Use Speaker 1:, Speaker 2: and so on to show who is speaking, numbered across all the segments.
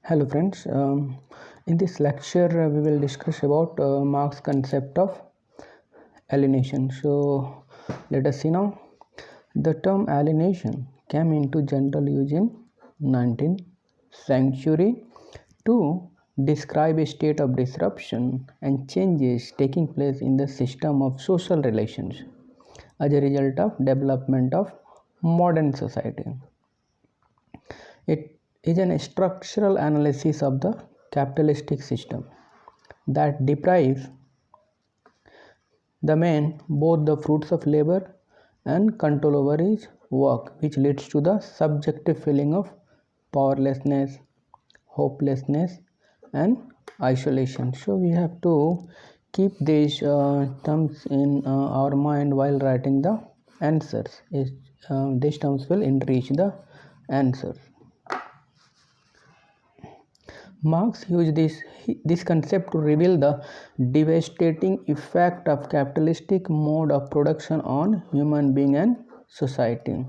Speaker 1: Hello friends, in this lecture we will discuss about Marx concept of alienation. So let us see now. The term alienation came into general use in 19th century to describe a state of disruption and changes taking place in the system of social relations as a result of development of modern society. It is a structural analysis of the capitalistic system that deprives the man both the fruits of labor and control over his work, which leads to the subjective feeling of powerlessness, hopelessness, and isolation. So we have to keep these terms in our mind while writing the answers. These terms will enrich the answers. Marx used this concept to reveal the devastating effect of capitalistic mode of production on human being and society.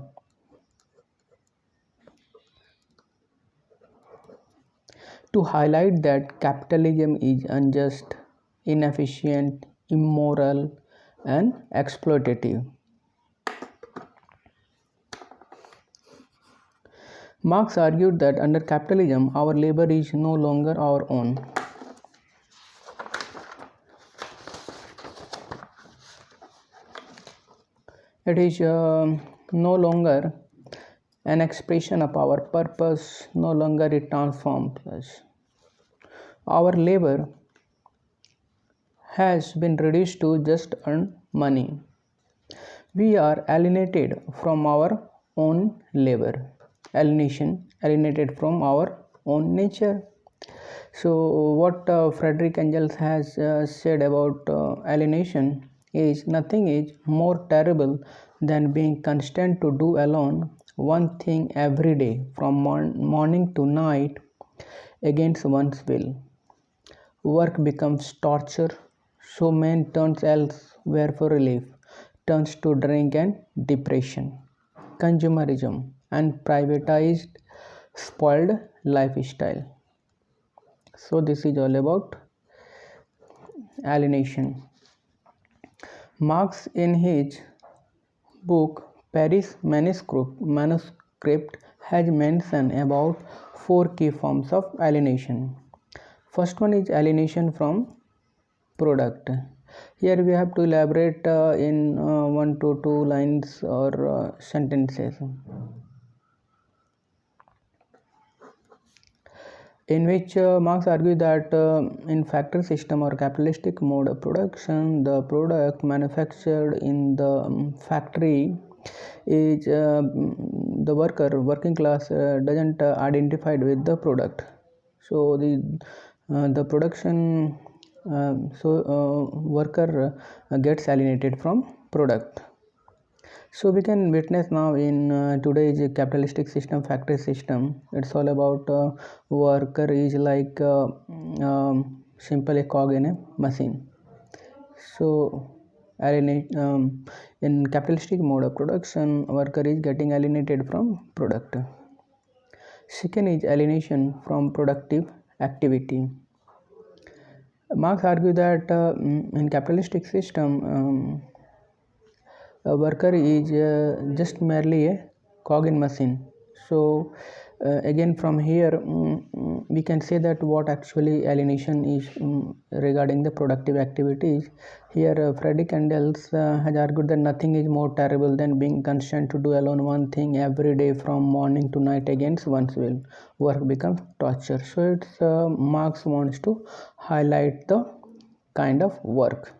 Speaker 1: To highlight that capitalism is unjust, inefficient, immoral, and exploitative. Marx argued that under capitalism, our labor is no longer our own. It is no longer an expression of our purpose, no longer it transforms us. Our labor has been reduced to just earn money. We are alienated from our own labor. Alienation, alienated from our own nature. So what Frederick Engels has said about alienation is nothing is more terrible than being constrained to do alone one thing every day from morning to night against one's will. Work becomes torture, so man turns elsewhere for relief, turns to drink and depression, consumerism, and privatized, spoiled lifestyle. So this is all about alienation. Marx in his book Paris Manuscript has mentioned about 4 key forms of alienation. First one is alienation from product. Here we have to elaborate in 1 to 2 lines or sentences. In which Marx argued that in factory system or capitalistic mode of production, the product manufactured in the factory is the working class doesn't identified with the product. So the production worker gets alienated from product. So we can witness now in today's capitalistic system, factory system, it's all about worker is like simple a cog in a machine. So in capitalistic mode of production, worker is getting alienated from product. Second is alienation from productive activity. Marx argued that in capitalistic system, a worker is just merely a cog in machine. So again from here we can say that what actually alienation is regarding the productive activities. Here Frederick Engels has argued that nothing is more terrible than being constrained to do alone one thing every day from morning to night against one's will. Work becomes torture. So it's Marx wants to highlight the kind of work.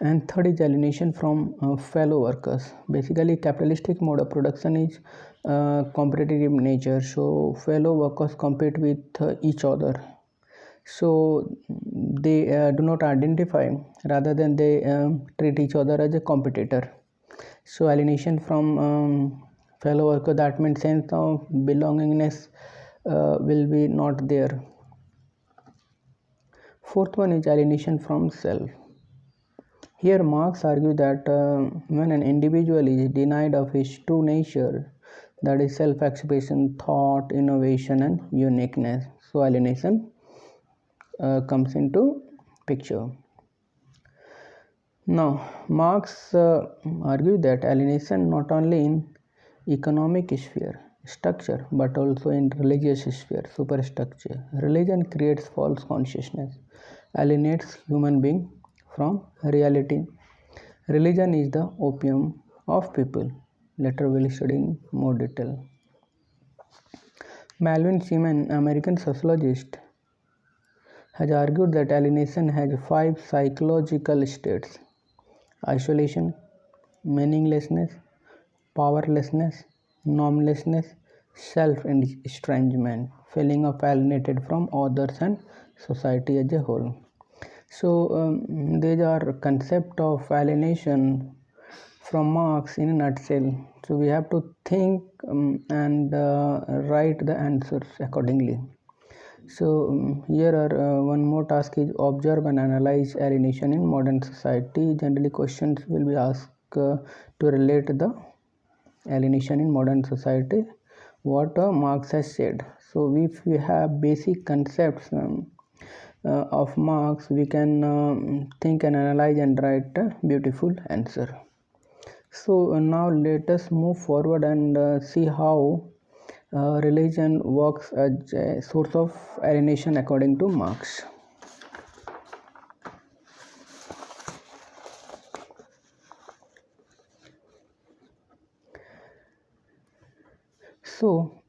Speaker 1: And third is alienation from fellow workers. Basically capitalistic mode of production is competitive in nature, so fellow workers compete with each other, so they do not identify, rather than they treat each other as a competitor. So alienation from fellow worker, that means sense of belongingness will be not there. Fourth one is alienation from self. Here Marx argues that when an individual is denied of his true nature, that is self-expression, thought, innovation, and uniqueness. So alienation comes into picture. Now, Marx argued that alienation not only in economic sphere, structure, but also in religious sphere, superstructure. Religion creates false consciousness, alienates human being from reality. Religion is the opium of people. Later we'll study in more detail. Melvin Seaman, American sociologist, has argued that alienation has 5 psychological states: isolation, meaninglessness, powerlessness, normlessness, self-estrangement, feeling of alienated from others and society as a whole. So these are concept of alienation from Marx in a nutshell. So we have to think and write the answers accordingly. So here are one more task is observe and analyze alienation in modern society. Generally questions will be asked to relate the alienation in modern society, what Marx has said. So if we have basic concepts of Marx, we can think and analyze and write a beautiful answer. So now let us move forward and see how religion works as a source of alienation according to Marx. So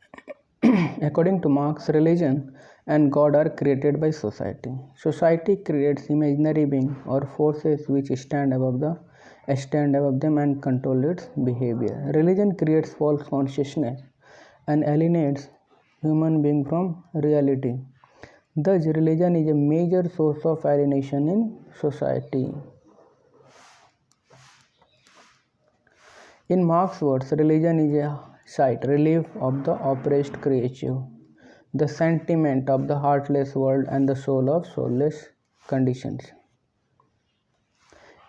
Speaker 1: according to Marx, religion and God are created by society. Society creates imaginary beings or forces which stand above them and control its behavior. Religion creates false consciousness and alienates human being from reality. Thus, religion is a major source of alienation in society. In Marx's words, religion is a sight, relief of the oppressed creature, the sentiment of the heartless world, and the soul of soulless conditions.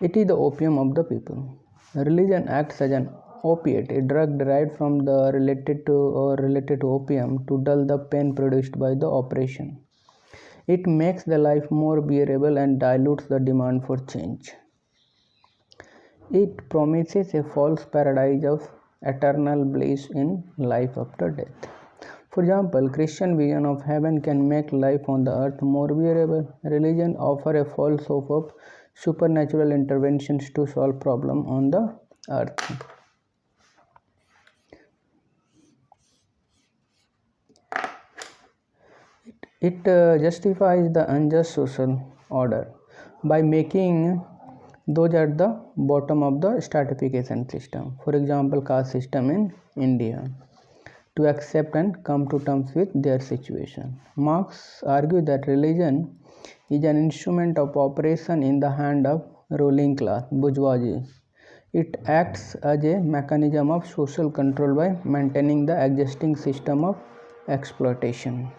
Speaker 1: It is the opium of the people. Religion acts as an opiate, a drug derived from the related to opium to dull the pain produced by the oppression. It makes the life more bearable and dilutes the demand for change. It promises a false paradise of eternal bliss in life after death. For example, Christian vision of heaven can make life on the earth more bearable. Religion offers a false hope of supernatural interventions to solve problems on the earth. It justifies the unjust social order by making those at the bottom of the stratification system, for example caste system in India, to accept and come to terms with their situation. Marx argued that religion is an instrument of oppression in the hand of ruling class, bourgeoisie. It acts as a mechanism of social control by maintaining the existing system of exploitation.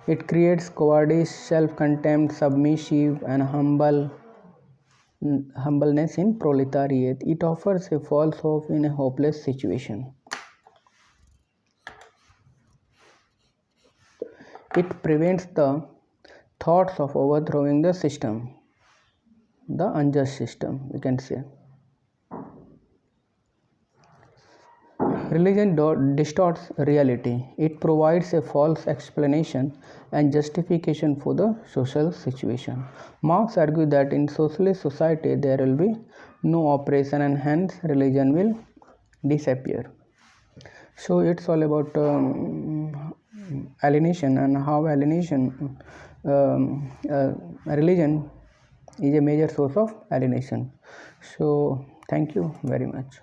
Speaker 1: It creates cowardice, self-contempt, submissive, and humbleness in proletariat. It offers a false hope in a hopeless situation. It prevents the thoughts of overthrowing the system, the unjust system, we can say. Religion distorts reality. It provides a false explanation and justification for the social situation. Marx argued that in socialist society there will be no oppression and hence religion will disappear. So it's all about alienation and how alienation, religion is a major source of alienation. So thank you very much.